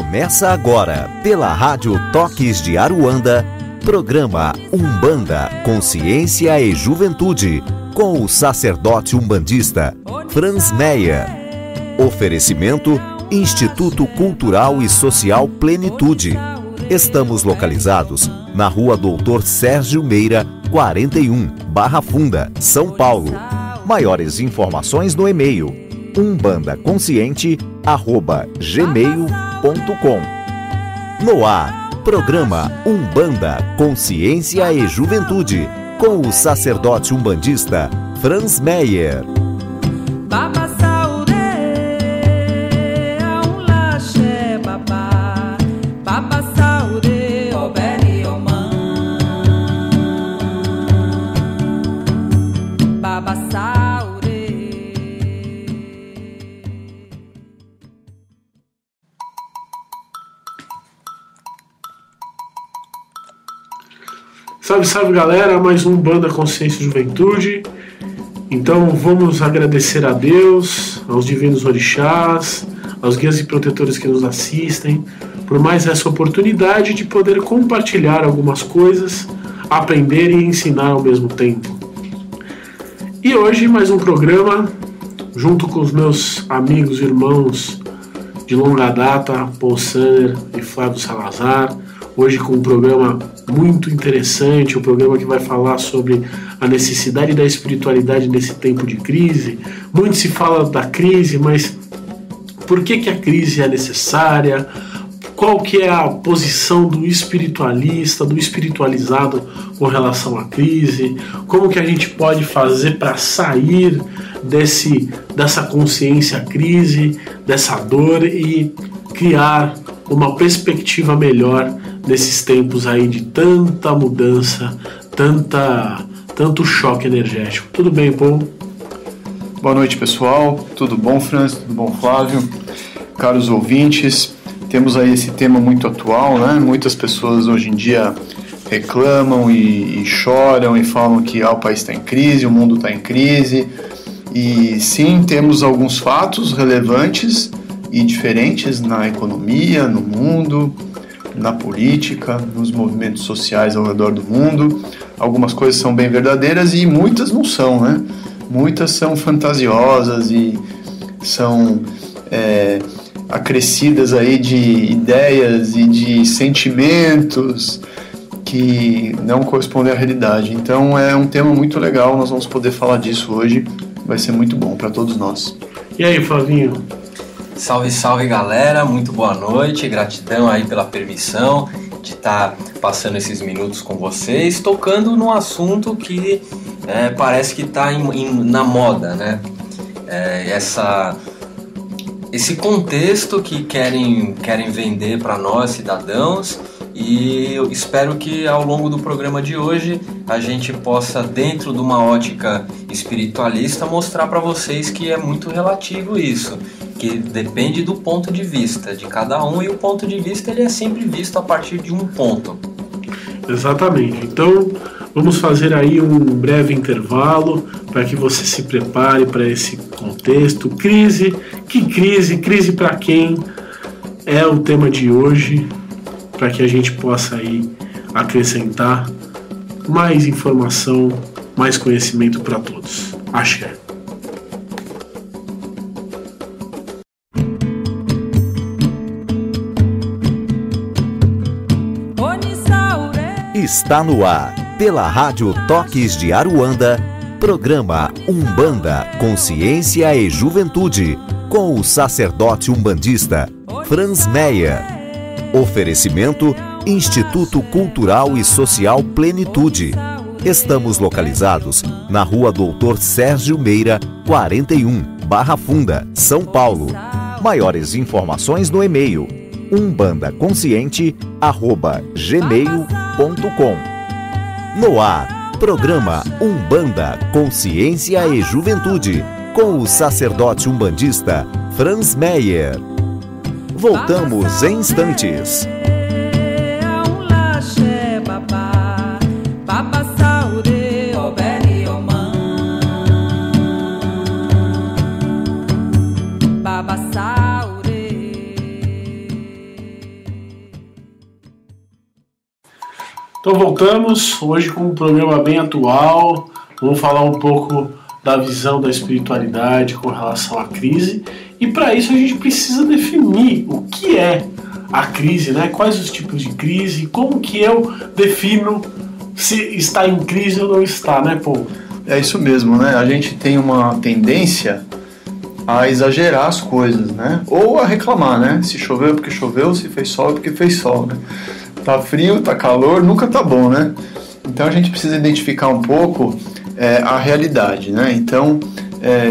Começa agora, pela Rádio Toques de Aruanda, programa Umbanda, Consciência e Juventude, com o sacerdote umbandista Franz Meyer. Oferecimento Instituto Cultural e Social Plenitude. Estamos localizados na Rua Doutor Sérgio Meira, 41, Barra Funda, São Paulo. Maiores informações no e-mail umbandaconsciente@gmail.com. No ar, programa Umbanda, Consciência e Juventude, com o sacerdote umbandista Franz Meyer. Salve, salve galera, mais um Umbanda, Consciência e Juventude. Então vamos agradecer a Deus, aos divinos orixás, aos guias e protetores que nos assistem, por mais essa oportunidade de poder compartilhar algumas coisas, aprender e ensinar ao mesmo tempo. E hoje mais um programa, junto com os meus amigos e irmãos de longa data, Paul Sanner e Flávio Salazar. Hoje com um programa muito interessante, um programa que vai falar sobre a necessidade da espiritualidade nesse tempo de crise. Muito se fala da crise, mas por que a crise é necessária? Qual que é a posição do espiritualista, do espiritualizado com relação à crise? Como que a gente pode fazer para sair dessa consciência crise, dessa dor e criar uma perspectiva melhor nesses tempos aí de tanta mudança, tanto choque energético. Tudo bem, Paul? Boa noite, pessoal. Tudo bom, Franz? Tudo bom, Flávio? Caros ouvintes, temos aí esse tema muito atual, né? Muitas pessoas hoje em dia reclamam e choram e falam que o país está em crise, o mundo está em crise. E sim, temos alguns fatos relevantes e diferentes na economia, no mundo, na política, nos movimentos sociais ao redor do mundo. Algumas coisas são bem verdadeiras e muitas não são, né? Muitas são fantasiosas e são acrescidas aí de ideias e de sentimentos que não correspondem à realidade. Então é um tema muito legal, nós vamos poder falar disso hoje, vai ser muito bom para todos nós. E aí, Flavinho? Salve, salve galera, muito boa noite, gratidão aí pela permissão de estar passando esses minutos com vocês, tocando num assunto que parece que está na moda, né? Esse contexto que querem vender para nós, cidadãos, e eu espero que ao longo do programa de hoje a gente possa, dentro de uma ótica espiritualista, mostrar para vocês que é muito relativo isso, que depende do ponto de vista de cada um, e o ponto de vista ele é sempre visto a partir de um ponto. Exatamente. Então vamos fazer aí um breve intervalo para que você se prepare para esse contexto. Crise, que crise? Crise para quem? É o tema de hoje, para que a gente possa aí acrescentar mais informação, mais conhecimento para todos. Axé. Está no ar, pela Rádio Toques de Aruanda, programa Umbanda, Consciência e Juventude, com o sacerdote umbandista Franz Meyer. Oferecimento Instituto Cultural e Social Plenitude. Estamos localizados na Rua Doutor Sérgio Meira, 41, Barra Funda, São Paulo. Maiores informações no e-mail umbandaconsciente@gmail.com. No ar, programa Umbanda, Consciência e Juventude, com o sacerdote umbandista Franz Meyer. Voltamos em instantes. Então voltamos hoje com um programa bem atual. Vamos falar um pouco da visão da espiritualidade com relação à crise. E para isso a gente precisa definir o que é a crise, né? Quais os tipos de crise, como que eu defino se está em crise ou não está, né, Paul? É isso mesmo, né? A gente tem uma tendência a exagerar as coisas, né? Ou a reclamar, né? Se choveu porque choveu, se fez sol porque fez sol, né? Tá frio, tá calor, nunca tá bom, né? Então a gente precisa identificar um pouco a realidade, né? Então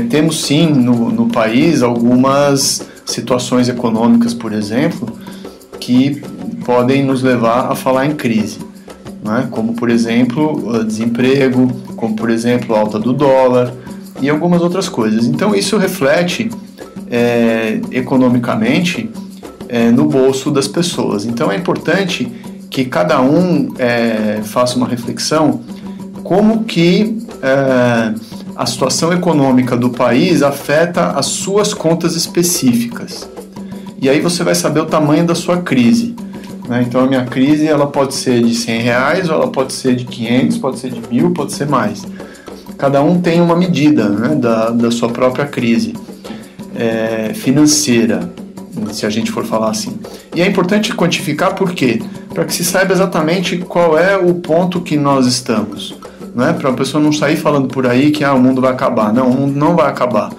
temos sim no país algumas situações econômicas, por exemplo, que podem nos levar a falar em crise, né? Como por exemplo desemprego, como por exemplo alta do dólar e algumas outras coisas. Então isso reflete economicamente no bolso das pessoas. Então é importante que cada um faça uma reflexão como que a situação econômica do país afeta as suas contas específicas. E aí você vai saber o tamanho da sua crise, né? Então a minha crise ela pode ser de R$100, ou ela pode ser de 500, pode ser de 1.000, pode ser mais. Cada um tem uma medida, né, da sua própria crise financeira, se a gente for falar assim. E é importante quantificar por quê? Para que se saiba exatamente qual é o ponto que nós estamos, né? Para a pessoa não sair falando por aí que o mundo vai acabar. Não, o mundo não vai acabar.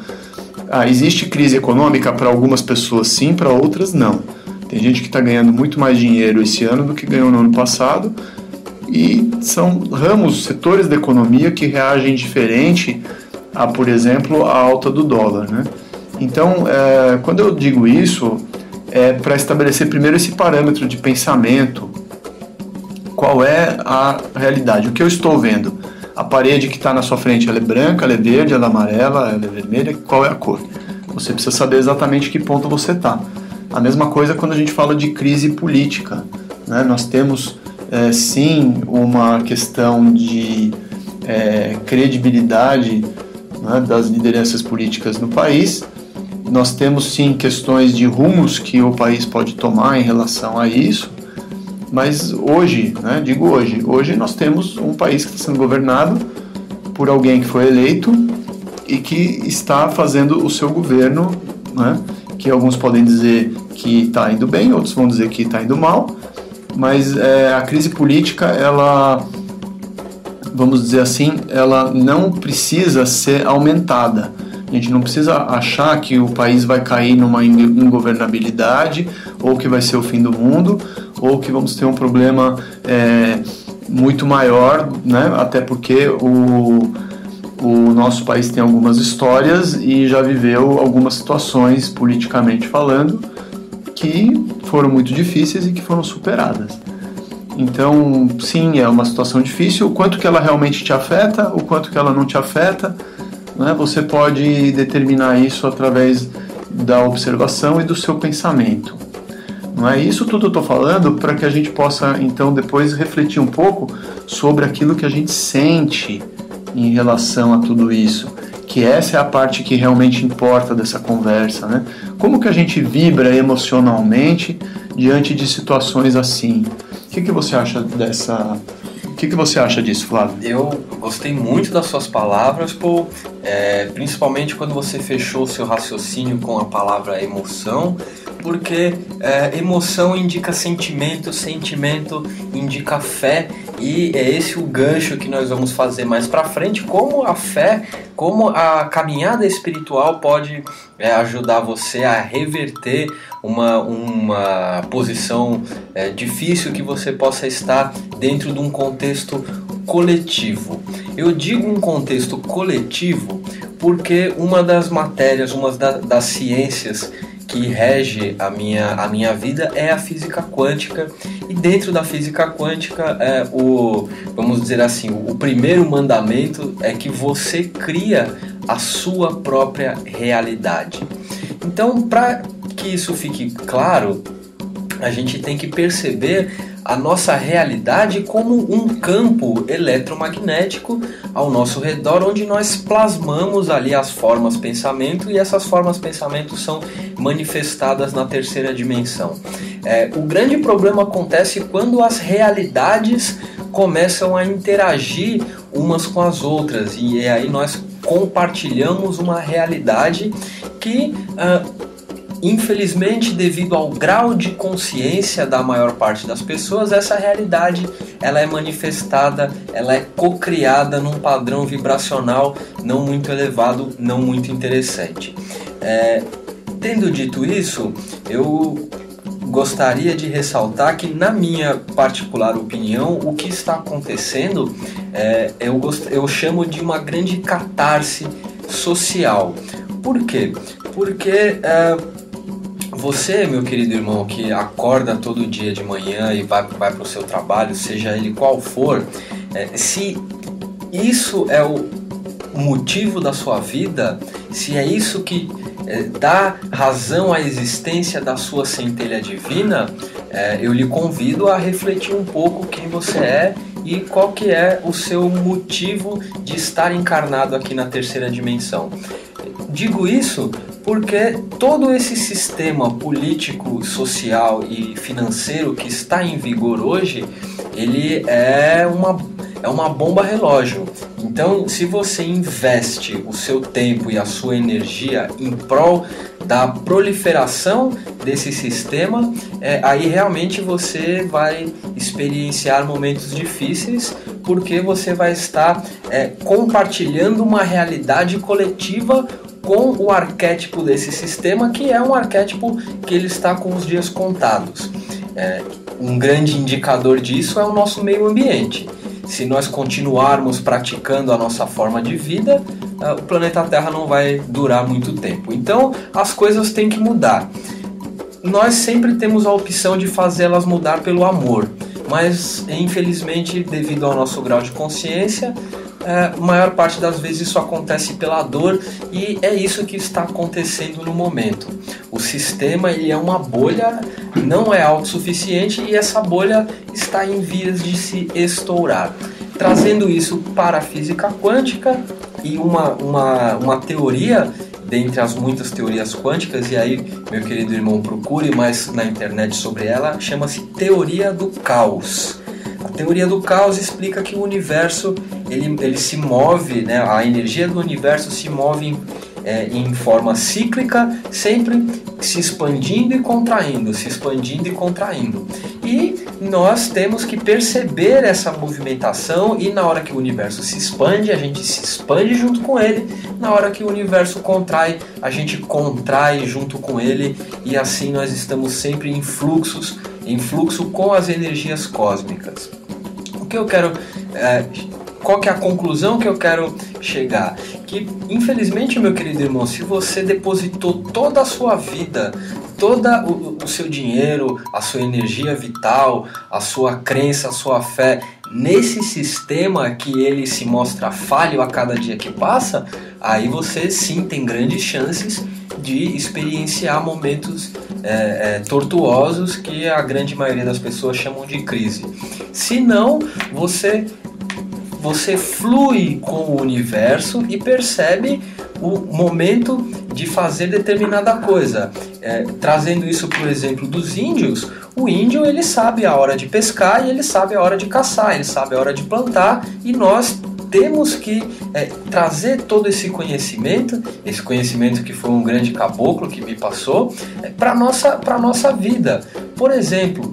Existe crise econômica para algumas pessoas sim, para outras não. Tem gente que está ganhando muito mais dinheiro esse ano do que ganhou no ano passado, e são ramos, setores da economia que reagem diferente a, por exemplo, a alta do dólar, né? Então, quando eu digo isso, é para estabelecer primeiro esse parâmetro de pensamento. Qual é a realidade? O que eu estou vendo? A parede que está na sua frente, ela é branca, ela é verde, ela é amarela, ela é vermelha? Qual é a cor? Você precisa saber exatamente que ponto você está. A mesma coisa quando a gente fala de crise política, né? Nós temos, sim, uma questão de credibilidade, né, das lideranças políticas no país. Nós temos, sim, questões de rumos que o país pode tomar em relação a isso. Mas hoje, né, digo hoje nós temos um país que está sendo governado por alguém que foi eleito e que está fazendo o seu governo, né, que alguns podem dizer que está indo bem, outros vão dizer que está indo mal, mas a crise política, ela, vamos dizer assim, ela não precisa ser aumentada. A gente não precisa achar que o país vai cair numa ingovernabilidade, ou que vai ser o fim do mundo, ou que vamos ter um problema muito maior, né? Até porque o nosso país tem algumas histórias e já viveu algumas situações, politicamente falando, que foram muito difíceis e que foram superadas. Então, sim, é uma situação difícil. O quanto que ela realmente te afeta, o quanto que ela não te afeta, né? Você pode determinar isso através da observação e do seu pensamento. Não é? Isso tudo eu estou falando para que a gente possa, então, depois refletir um pouco sobre aquilo que a gente sente em relação a tudo isso, que essa é a parte que realmente importa dessa conversa, né? Como que a gente vibra emocionalmente diante de situações assim? O que você acha dessa... O que você acha disso, Flávio? Eu gostei muito das suas palavras, Paul, principalmente quando você fechou o seu raciocínio com a palavra emoção, porque emoção indica sentimento, sentimento indica fé, e é esse o gancho que nós vamos fazer mais pra frente, como a fé, como a caminhada espiritual pode ajudar você a reverter uma posição difícil que você possa estar dentro de um contexto coletivo. Eu digo um contexto coletivo porque uma das matérias, uma das ciências que rege a minha vida é a física quântica, e dentro da física quântica vamos dizer assim, o primeiro mandamento é que você cria a sua própria realidade. Então, para que isso fique claro, a gente tem que perceber a nossa realidade como um campo eletromagnético ao nosso redor, onde nós plasmamos ali as formas pensamento, e essas formas pensamento são manifestadas na terceira dimensão. O grande problema acontece quando as realidades começam a interagir umas com as outras, e aí nós compartilhamos uma realidade que, infelizmente, devido ao grau de consciência da maior parte das pessoas, essa realidade ela é manifestada, ela é cocriada num padrão vibracional não muito elevado, não muito interessante. Tendo dito isso, eu gostaria de ressaltar que, na minha particular opinião, o que está acontecendo eu chamo de uma grande catarse social. Por quê? Porque você, meu querido irmão, que acorda todo dia de manhã e vai para o seu trabalho, seja ele qual for, se isso é o motivo da sua vida, se é isso que dá razão à existência da sua centelha divina, eu lhe convido a refletir um pouco quem você é e qual que é o seu motivo de estar encarnado aqui na terceira dimensão. Digo isso porque todo esse sistema político, social e financeiro que está em vigor hoje, ele é uma bomba relógio. Então, se você investe o seu tempo e a sua energia em prol da proliferação desse sistema, aí realmente você vai experienciar momentos difíceis, porque você vai estar compartilhando uma realidade coletiva com o arquétipo desse sistema, que é um arquétipo que ele está com os dias contados. Um grande indicador disso é o nosso meio ambiente. Se nós continuarmos praticando a nossa forma de vida, o planeta Terra não vai durar muito tempo. Então, as coisas têm que mudar. Nós sempre temos a opção de fazê-las mudar pelo amor, mas, infelizmente, devido ao nosso grau de consciência, a maior parte das vezes isso acontece pela dor, e é isso que está acontecendo no momento. O sistema ele é uma bolha, não é autossuficiente, e essa bolha está em vias de se estourar. Trazendo isso para a física quântica e uma teoria, dentre as muitas teorias quânticas, e aí, meu querido irmão, procure mais na internet sobre ela, chama-se teoria do caos. A teoria do caos explica que o universo ele se move, né? A energia do universo se move em forma cíclica, sempre se expandindo e contraindo, se expandindo e contraindo. E nós temos que perceber essa movimentação, e na hora que o universo se expande, a gente se expande junto com ele. Na hora que o universo contrai, a gente contrai junto com ele, e assim nós estamos sempre em fluxo com as energias cósmicas. O que eu quero... qual que é a conclusão que eu quero chegar? Que, infelizmente, meu querido irmão, se você depositou toda a sua vida, todo o seu dinheiro, a sua energia vital, a sua crença, a sua fé nesse sistema que ele se mostra falho a cada dia que passa, aí você sim tem grandes chances de experienciar momentos tortuosos que a grande maioria das pessoas chamam de crise. Se não, você flui com o universo e percebe o momento de fazer determinada coisa. Trazendo isso para o exemplo dos índios, o índio ele sabe a hora de pescar e ele sabe a hora de caçar, ele sabe a hora de plantar, e nós temos que trazer todo esse conhecimento que foi um grande caboclo que me passou, para a nossa vida. Por exemplo,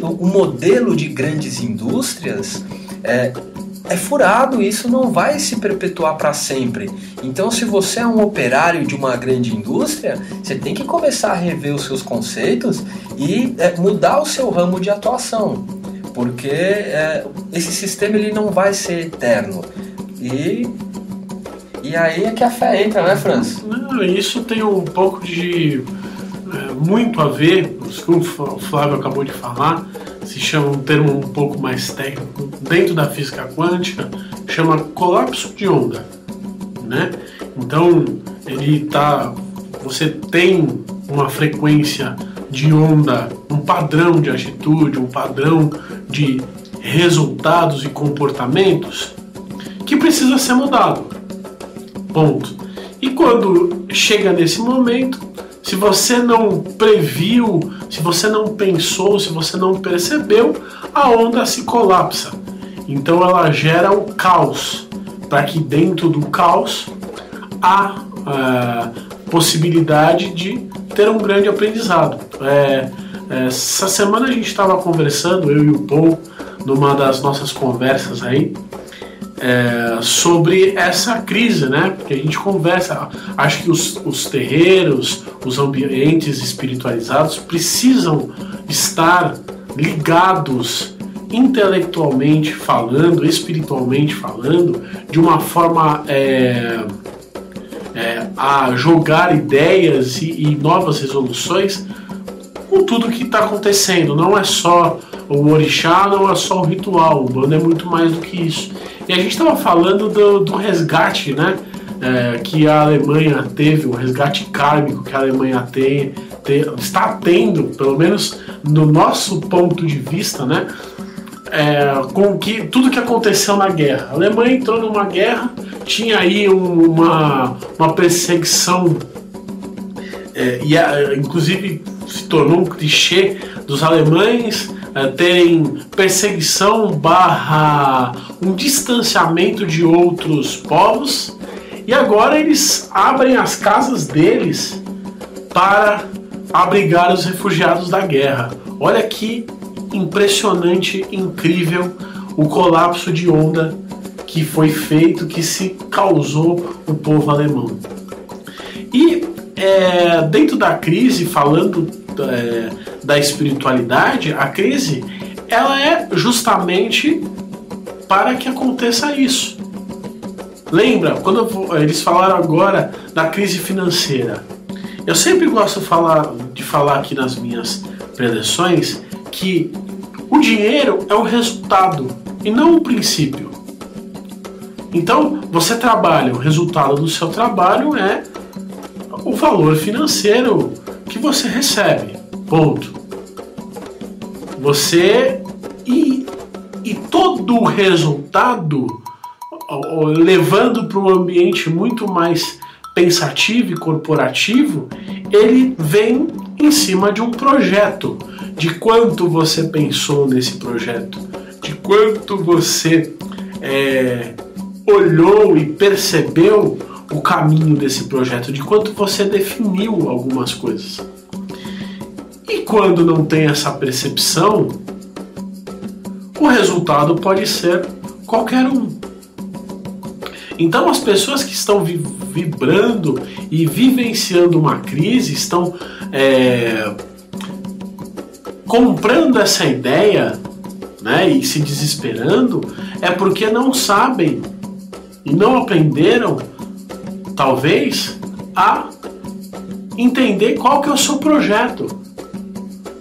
o modelo de grandes indústrias é furado, isso não vai se perpetuar para sempre. Então, se você é um operário de uma grande indústria, você tem que começar a rever os seus conceitos e mudar o seu ramo de atuação, porque esse sistema ele não vai ser eterno. E aí é que a fé entra, né, Franz? Isso tem um pouco de... muito a ver, o que o Flávio acabou de falar, se chama um termo um pouco mais técnico dentro da física quântica, chama colapso de onda, né? Então, você tem uma frequência de onda, um padrão de atitude, um padrão de resultados e comportamentos que precisa ser mudado. Ponto. E quando chega nesse momento, se você não previu, se você não pensou, se você não percebeu, a onda se colapsa. Então ela gera o caos, para que dentro do caos há possibilidade de ter um grande aprendizado. Essa semana a gente estava conversando, eu e o Paul, numa das nossas conversas aí, sobre essa crise, né? Porque a gente conversa, acho que os terreiros, os ambientes espiritualizados precisam estar ligados intelectualmente falando, espiritualmente falando, de uma forma a jogar ideias e novas resoluções com tudo que está acontecendo. Não é só o orixá, não é só o ritual, o Umbanda é muito mais do que isso. E a gente estava falando do resgate, né, que a Alemanha teve, o resgate kármico que a Alemanha está tendo, pelo menos no nosso ponto de vista, né, com tudo que aconteceu na guerra. A Alemanha entrou numa guerra, tinha aí uma perseguição, inclusive se tornou um clichê dos alemães terem perseguição / um distanciamento de outros povos, e agora eles abrem as casas deles para abrigar os refugiados da guerra. Olha que impressionante, incrível o colapso de onda que foi feito, que se causou o povo alemão. E dentro da crise, falando da espiritualidade, a crise ela é justamente para que aconteça isso. Lembra, quando eles falaram agora da crise financeira, eu sempre gosto de falar aqui nas minhas preleções que o dinheiro é o resultado e não o princípio. Então, você trabalha, o resultado do seu trabalho é o valor financeiro que você recebe. Ponto. E todo o resultado, levando para um ambiente muito mais pensativo e corporativo, ele vem em cima de um projeto, de quanto você pensou nesse projeto, de quanto você olhou e percebeu o caminho desse projeto, de quanto você definiu algumas coisas. E quando não tem essa percepção, o resultado pode ser qualquer um. Então as pessoas que estão vibrando e vivenciando uma crise, estão comprando essa ideia, né, e se desesperando, é porque não sabem e não aprenderam, talvez, a entender qual que é o seu projeto.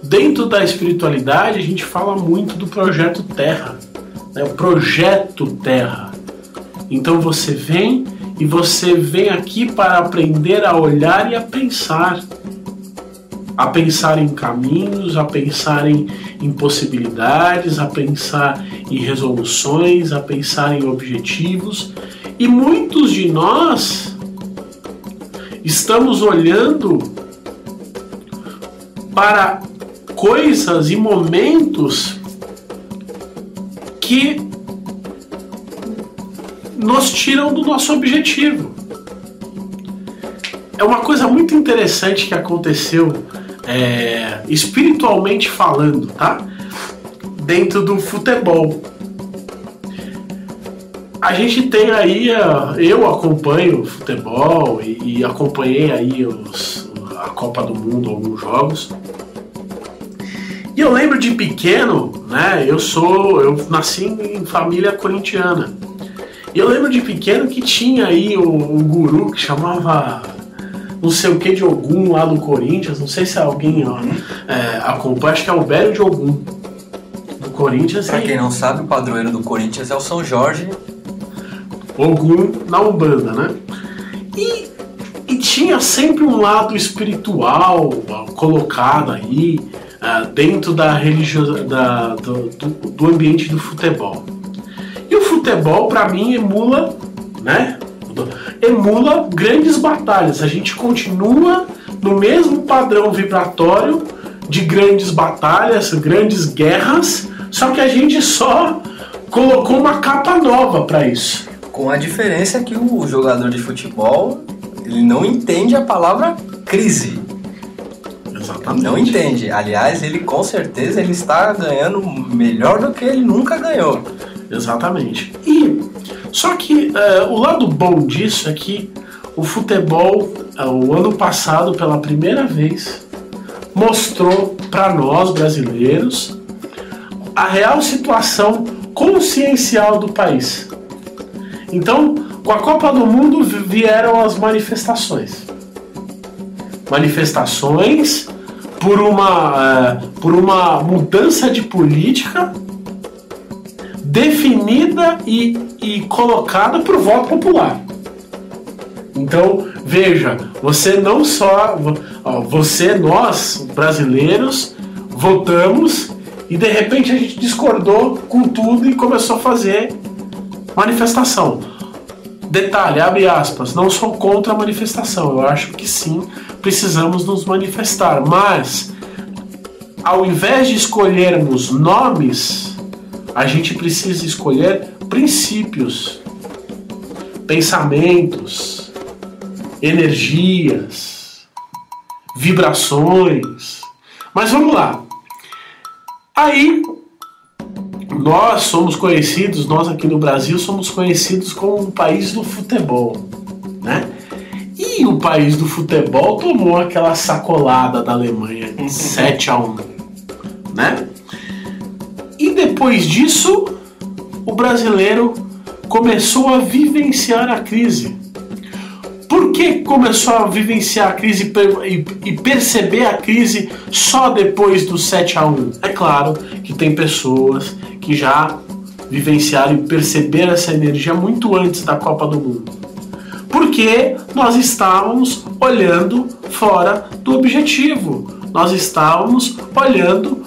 Dentro da espiritualidade, a gente fala muito do projeto Terra, né? O projeto Terra. Então você vem aqui para aprender a olhar e a pensar em caminhos, a pensar em possibilidades, a pensar em resoluções, a pensar em objetivos. E muitos de nós estamos olhando para coisas e momentos que nos tiram do nosso objetivo. É uma coisa muito interessante que aconteceu espiritualmente falando, tá? Dentro do futebol. A gente tem aí, eu acompanho futebol e acompanhei aí a Copa do Mundo, alguns jogos. E eu lembro de pequeno, né? Eu nasci em família corintiana. E eu lembro de pequeno que tinha aí um guru que chamava não sei o que de Ogum lá do Corinthians. Não sei se alguém acompanha, acho que é o Bério de Ogum do Corinthians. Pra quem não sabe, o padroeiro do Corinthians é o São Jorge. Ogum na Umbanda, né? E tinha sempre um lado espiritual colocado aí dentro da religião, do ambiente do futebol. E o futebol, para mim, emula, né? Emula grandes batalhas. A gente continua no mesmo padrão vibratório de grandes batalhas, grandes guerras, só que a gente só colocou uma capa nova para isso. Com a diferença que o jogador de futebol, ele não entende a palavra crise. Exatamente. Não entende. Aliás, ele com certeza ele está ganhando melhor do que ele nunca ganhou. Exatamente. E só que o lado bom disso é que o futebol, o ano passado, pela primeira vez, mostrou para nós brasileiros a real situação consciencial do país. Então, com a Copa do Mundo vieram as manifestações. Manifestações por uma mudança de política definida e colocada por voto popular. Então, veja, nós, brasileiros, votamos e de repente a gente discordou com tudo e começou a fazer manifestação. Detalhe, abre aspas, não sou contra a manifestação, eu acho que sim, precisamos nos manifestar, mas ao invés de escolhermos nomes, a gente precisa escolher princípios, pensamentos, energias, vibrações. Mas vamos lá. Aí, nós aqui no Brasil somos conhecidos como o país do futebol, né? E o país do futebol tomou aquela sacolada da Alemanha de 7-1, né? E depois disso, o brasileiro começou a vivenciar a crise. Por que começou a vivenciar a crise e perceber a crise só depois do 7-1? É claro que tem pessoas que já vivenciaram e perceberam essa energia muito antes da Copa do Mundo. Porque nós estávamos olhando fora do objetivo. Nós estávamos olhando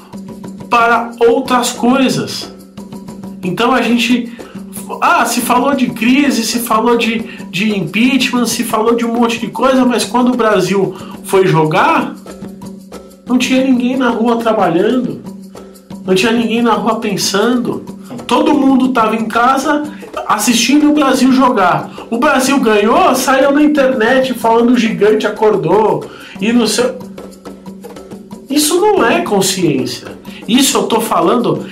para outras coisas. Então a gente... se falou de crise, se falou de impeachment, se falou de um monte de coisa, mas quando o Brasil foi jogar, não tinha ninguém na rua trabalhando, não tinha ninguém na rua pensando. Todo mundo estava em casa assistindo o Brasil jogar. O Brasil ganhou, saiu na internet falando o gigante acordou. E no seu... Isso não é consciência. Isso eu estou falando,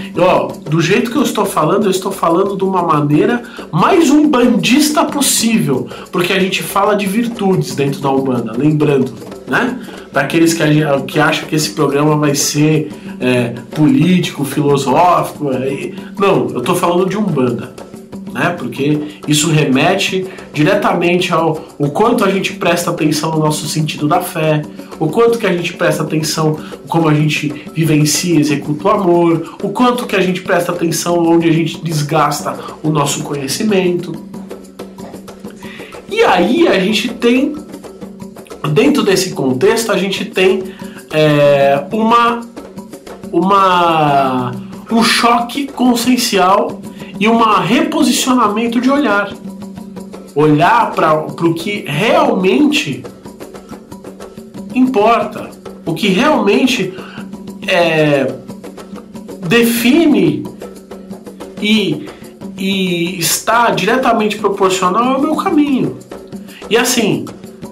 do jeito que eu estou falando de uma maneira mais umbandista possível, porque a gente fala de virtudes dentro da Umbanda, lembrando, né? Daqueles que acham que esse programa vai ser político, filosófico. Não, eu estou falando de Umbanda, né? Porque isso remete diretamente ao quanto a gente presta atenção no nosso sentido da fé, o quanto que a gente presta atenção como a gente vivencia e executa o amor, o quanto que a gente presta atenção onde a gente desgasta o nosso conhecimento. E aí a gente tem, dentro desse contexto, a gente tem um choque consciencial e um reposicionamento de olhar. Olhar para o que realmente importa, o que realmente define e está diretamente proporcional ao meu caminho. E assim,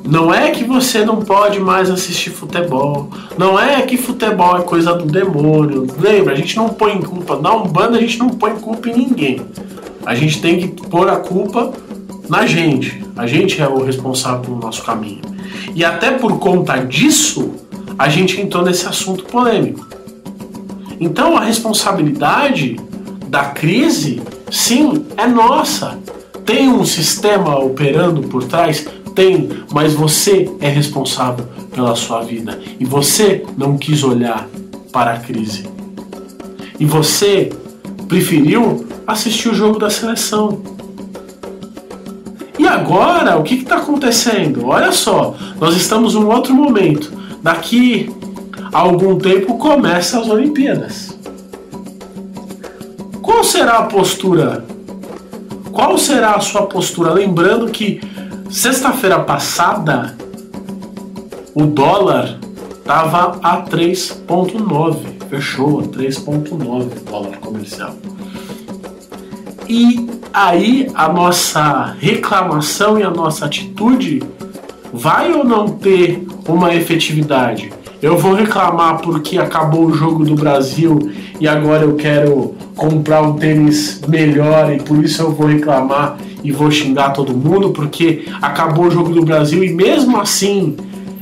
não é que você não pode mais assistir futebol, não é que futebol é coisa do demônio. Lembra, a gente não põe culpa, na Umbanda a gente não põe culpa em ninguém. A gente tem que pôr a culpa na gente. A gente é o responsável pelo nosso caminho. E até por conta disso, a gente entrou nesse assunto polêmico. Então a responsabilidade da crise, sim, é nossa. Tem um sistema operando por trás? Tem, mas você é responsável pela sua vida. E você não quis olhar para a crise. E você preferiu assistir o jogo da seleção. E agora, o que está acontecendo? Olha só, nós estamos num outro momento. Daqui a algum tempo começam as Olimpíadas. Qual será a postura? Qual será a sua postura? Lembrando que sexta-feira passada o dólar estava a 3,9, fechou a 3,9 dólar comercial. E aí a nossa reclamação e a nossa atitude vai ou não ter uma efetividade? Eu vou reclamar porque acabou o jogo do Brasil e agora eu quero comprar um tênis melhor e por isso eu vou reclamar e vou xingar todo mundo porque acabou o jogo do Brasil e mesmo assim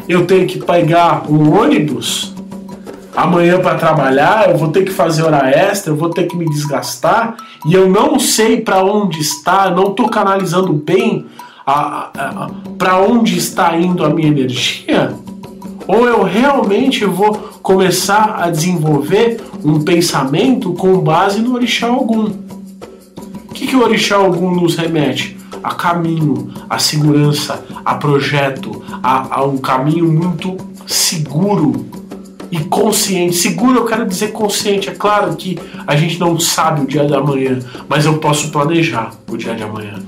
eu tenho que pegar um ônibus amanhã para trabalhar, eu vou ter que fazer hora extra, eu vou ter que me desgastar e eu não sei para onde está, não estou canalizando bem para onde está indo a minha energia? Ou eu realmente vou começar a desenvolver um pensamento com base no Orixá Ogum? O que o Orixá Ogum nos remete? A caminho, a segurança, a projeto, a um caminho muito seguro e consciente. Seguro eu quero dizer consciente. É claro que a gente não sabe o dia de amanhã, mas eu posso planejar o dia de amanhã.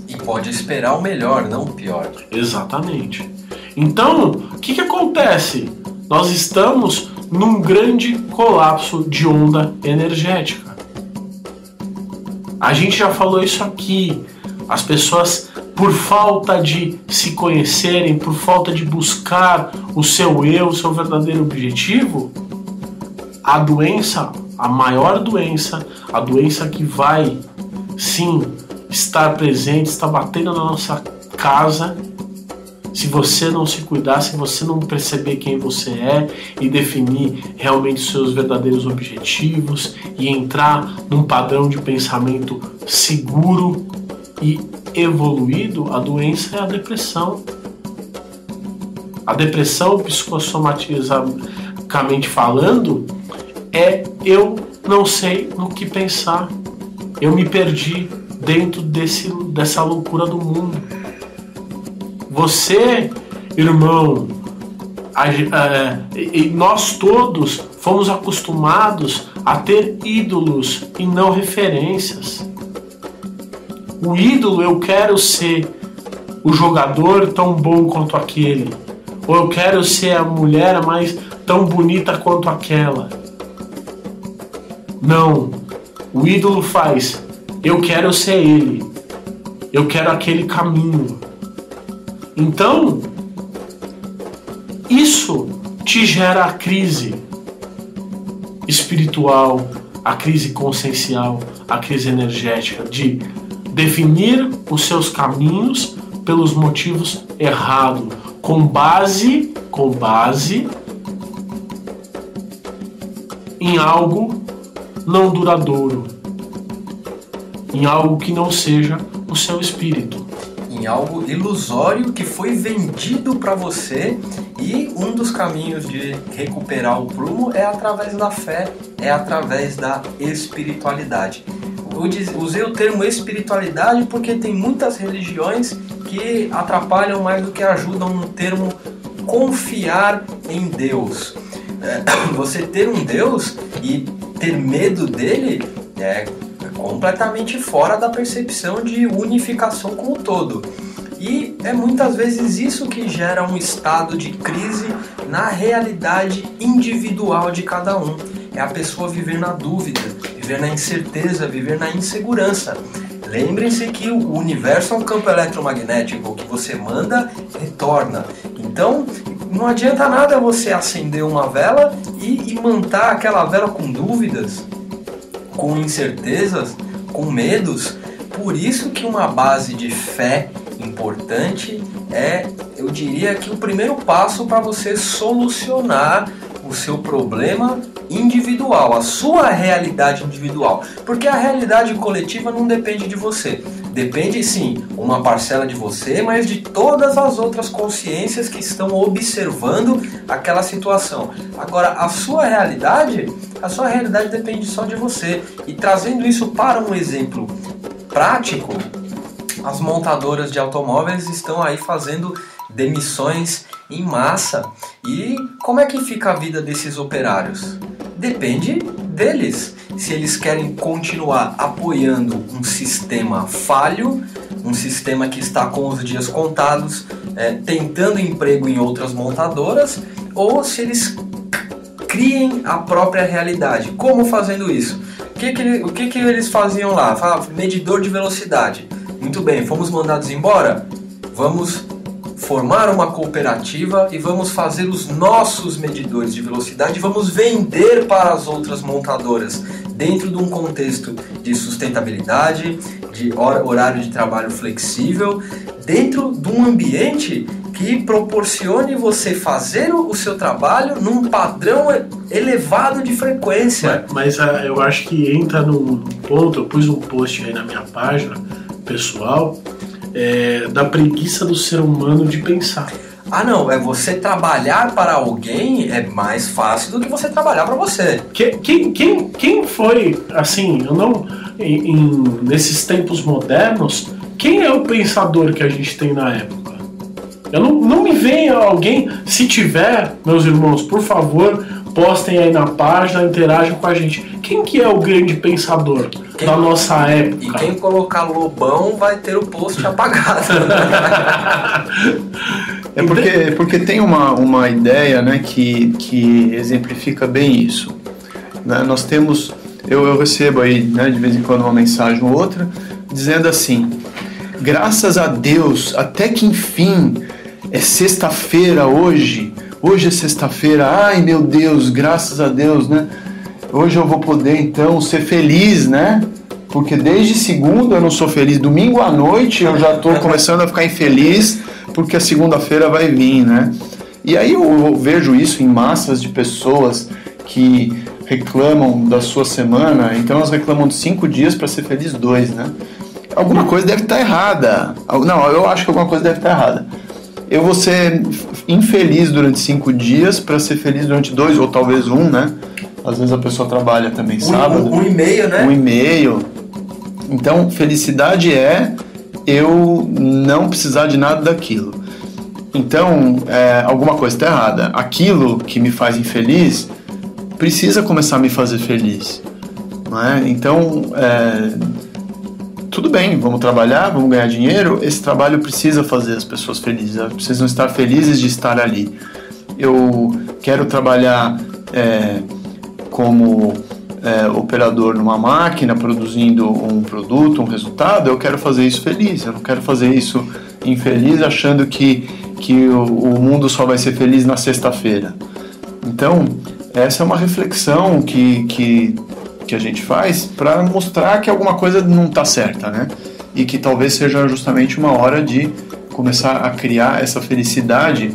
E pode esperar o melhor, não o pior. Exatamente. Então, o que acontece? Nós estamos num grande colapso de onda energética. A gente já falou isso aqui. As pessoas, por falta de se conhecerem, por falta de buscar o seu eu, o seu verdadeiro objetivo, a doença, a maior doença, a doença que vai, sim, estar presente, estar batendo na nossa casa, se você não se cuidar, se você não perceber quem você é e definir realmente os seus verdadeiros objetivos e entrar num padrão de pensamento seguro e evoluído, a doença é a depressão. A depressão, psicossomaticamente falando, é eu não sei no que pensar. Eu me perdi dentro dessa loucura do mundo. Você, irmão, e nós todos fomos acostumados a ter ídolos e não referências. O ídolo, eu quero ser o jogador tão bom quanto aquele, ou eu quero ser a mulher mais tão bonita quanto aquela. Não, o ídolo faz, eu quero ser ele, eu quero aquele caminho. Então, isso te gera a crise espiritual, a crise consciencial, a crise energética de definir os seus caminhos pelos motivos errados, com base em algo não duradouro, em algo que não seja o seu espírito. Em algo ilusório que foi vendido para você, e um dos caminhos de recuperar o prumo é através da fé, é através da espiritualidade. Usei o termo espiritualidade porque tem muitas religiões que atrapalham mais do que ajudam no termo confiar em Deus. Você ter um Deus e ter medo dele é completamente fora da percepção de unificação com o todo. E é muitas vezes isso que gera um estado de crise na realidade individual de cada um. É a pessoa viver na dúvida, viver na incerteza, viver na insegurança. Lembrem-se que o universo é um campo eletromagnético, que você manda, retorna. Então, não adianta nada você acender uma vela e manter aquela vela com dúvidas, com incertezas, com medos. Por isso que uma base de fé importante é, eu diria que o primeiro passo para você solucionar o seu problema individual, a sua realidade individual. Porque a realidade coletiva não depende de você. Depende sim, uma parcela de você, mas de todas as outras consciências que estão observando aquela situação. Agora, a sua realidade depende só de você. E trazendo isso para um exemplo prático, as montadoras de automóveis estão aí fazendo demissões em massa. E como é que fica a vida desses operários? Depende deles. Se eles querem continuar apoiando um sistema falho, um sistema que está com os dias contados, tentando emprego em outras montadoras, ou se eles criem a própria realidade. Como fazendo isso? O que eles faziam lá? Medidor de velocidade. Muito bem, fomos mandados embora? Vamos formar uma cooperativa e vamos fazer os nossos medidores de velocidade e vamos vender para as outras montadoras dentro de um contexto de sustentabilidade, de horário de trabalho flexível, dentro de um ambiente que proporcione você fazer o seu trabalho num padrão elevado de frequência. Mas eu acho que entra num ponto, eu pus um post aí na minha página pessoal, da preguiça do ser humano de pensar. Não, você trabalhar para alguém é mais fácil do que você trabalhar para você. Quem foi, assim, nesses tempos modernos, quem é o pensador que a gente tem na época? Não me venha alguém, se tiver, meus irmãos, por favor, postem aí na página, interajam com a gente. Quem que é o grande pensador da nossa época? E quem colocar Lobão vai ter o post apagado. Porque tem uma ideia, né, que exemplifica bem isso. Né? Nós temos, eu recebo aí, né, de vez em quando uma mensagem ou outra, dizendo assim: graças a Deus, até que enfim, é sexta-feira hoje é sexta-feira, ai meu Deus, graças a Deus, né? Hoje eu vou poder então ser feliz, né? Porque desde segunda eu não sou feliz, domingo à noite eu já estou começando a ficar infeliz, porque a segunda-feira vai vir, né? E aí eu vejo isso em massas de pessoas que reclamam da sua semana, então elas reclamam de 5 dias para ser feliz 2, né? Alguma coisa deve estar errada. Não, eu acho que alguma coisa deve estar errada. Eu vou ser infeliz durante 5 dias para ser feliz durante 2 ou talvez 1, né? Às vezes a pessoa trabalha também sábado. 1,5, né? 1,5. Então, felicidade é eu não precisar de nada daquilo. Então, alguma coisa está errada. Aquilo que me faz infeliz precisa começar a me fazer feliz. Não é? Então, tudo bem, vamos trabalhar, vamos ganhar dinheiro. Esse trabalho precisa fazer as pessoas felizes. Elas precisam estar felizes de estar ali. Eu quero trabalhar como operador numa máquina, produzindo um produto, um resultado. Eu quero fazer isso feliz. Eu não quero fazer isso infeliz, achando que o mundo só vai ser feliz na sexta-feira. Então, essa é uma reflexão que a gente faz para mostrar que alguma coisa não está certa, né? E que talvez seja justamente uma hora de começar a criar essa felicidade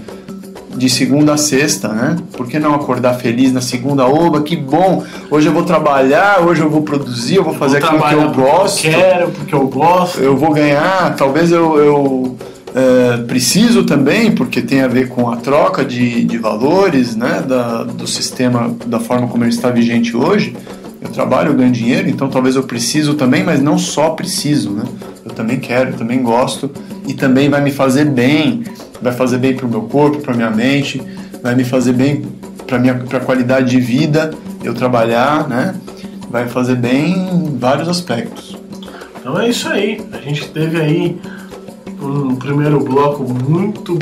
de segunda a sexta, né? Por que não acordar feliz na segunda? Oba, que bom! Hoje eu vou trabalhar, hoje eu vou produzir, eu vou fazer aquilo que eu gosto. Porque eu gosto. Eu vou ganhar, talvez eu preciso também, porque tem a ver com a troca de valores, né? Do sistema, da forma como ele está vigente hoje. Eu trabalho, eu ganho dinheiro, então talvez eu preciso também, mas não só preciso, né? Eu também quero, eu também gosto, e também vai me fazer bem, vai fazer bem para o meu corpo, para a minha mente, vai me fazer bem para a qualidade de vida, eu trabalhar, né? Vai fazer bem em vários aspectos. Então é isso aí, a gente teve aí um primeiro bloco muito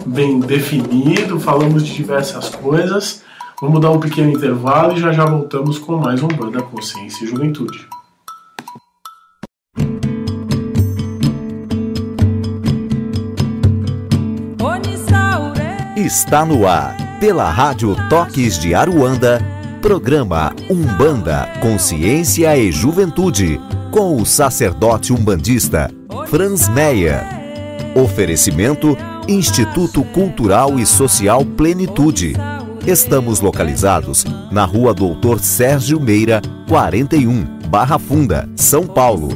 bem definido, falamos de diversas coisas. Vamos dar um pequeno intervalo e já voltamos com mais um Banda Consciência e Juventude. Está no ar, pela Rádio Toques de Aruanda, programa Umbanda, Consciência e Juventude, com o sacerdote umbandista Franz Meyer. Oferecimento Instituto Cultural e Social Plenitude. Estamos localizados na Rua Doutor Sérgio Meira, 41, Barra Funda, São Paulo.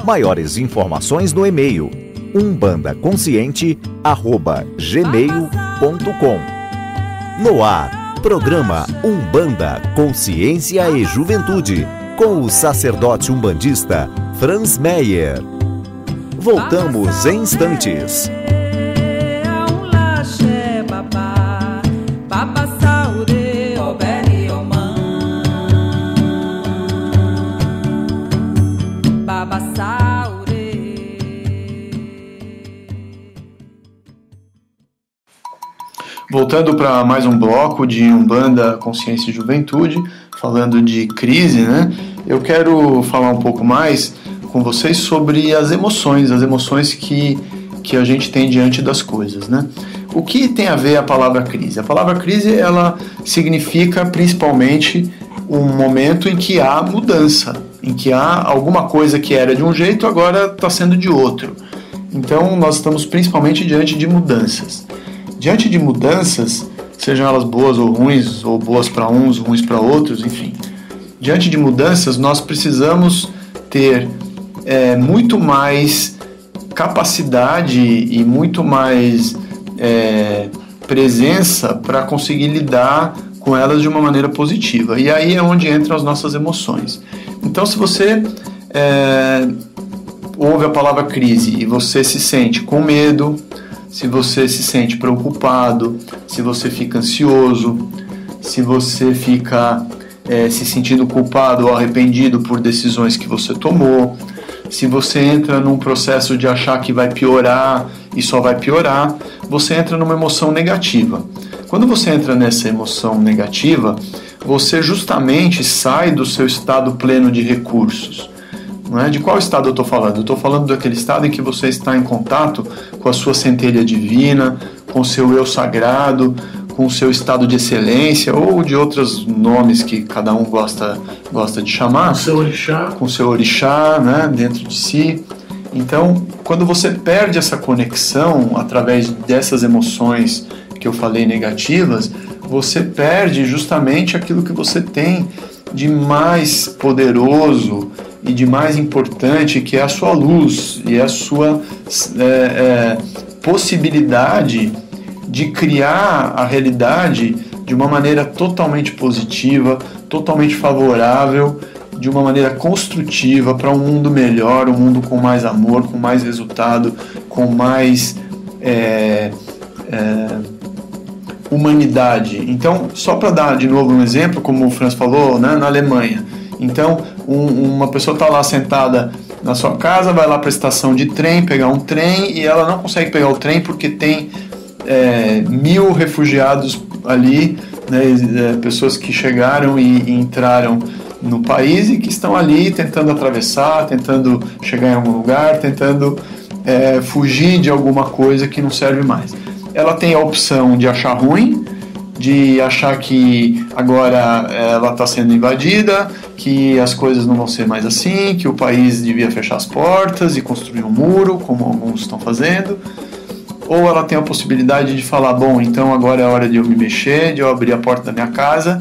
Maiores informações no e-mail umbandaconsciente@gmail.com. No ar, programa Umbanda, Consciência e Juventude, com o sacerdote umbandista Franz Meyer. Voltamos em instantes. Voltando para mais um bloco de Umbanda, Consciência e Juventude, falando de crise, né? Eu quero falar um pouco mais com vocês sobre as emoções que a gente tem diante das coisas, né? O que tem a ver a palavra crise? A palavra crise, ela significa principalmente um momento em que há mudança, em que há alguma coisa que era de um jeito, agora está sendo de outro. Então, nós estamos principalmente diante de mudanças. Diante de mudanças, sejam elas boas ou ruins, ou boas para uns, ruins para outros, enfim. Diante de mudanças, nós precisamos ter muito mais capacidade e muito mais presença para conseguir lidar com elas de uma maneira positiva. E aí é onde entram as nossas emoções. Então, se você ouve a palavra crise e você se sente com medo, se você se sente preocupado, se você fica ansioso, se você fica se sentindo culpado ou arrependido por decisões que você tomou, se você entra num processo de achar que vai piorar e só vai piorar, você entra numa emoção negativa. Quando você entra nessa emoção negativa, você justamente sai do seu estado pleno de recursos. Não é? De qual estado eu estou falando? Eu estou falando daquele estado em que você está em contato com a sua centelha divina, com o seu eu sagrado, com o seu estado de excelência, ou de outros nomes que cada um gosta de chamar. Com o seu orixá. Com o seu orixá, né, dentro de si. Então, quando você perde essa conexão através dessas emoções que eu falei negativas, você perde justamente aquilo que você tem de mais poderoso e de mais importante, que é a sua luz e a sua possibilidade de criar a realidade de uma maneira totalmente positiva, totalmente favorável, de uma maneira construtiva para um mundo melhor, um mundo com mais amor, com mais resultado, com mais humanidade. Então, só para dar de novo um exemplo, como o Franz falou, né, na Alemanha. Então, uma pessoa está lá sentada na sua casa, vai lá para a estação de trem, pegar um trem, e ela não consegue pegar o trem porque tem 1000 refugiados ali, né, pessoas que chegaram e entraram no país e que estão ali tentando atravessar, tentando chegar em algum lugar, tentando fugir de alguma coisa que não serve mais. Ela tem a opção de achar ruim, de achar que agora ela está sendo invadida, que as coisas não vão ser mais assim, que o país devia fechar as portas e construir um muro, como alguns estão fazendo. Ou ela tem a possibilidade de falar, bom, então agora é hora de eu me mexer, de eu abrir a porta da minha casa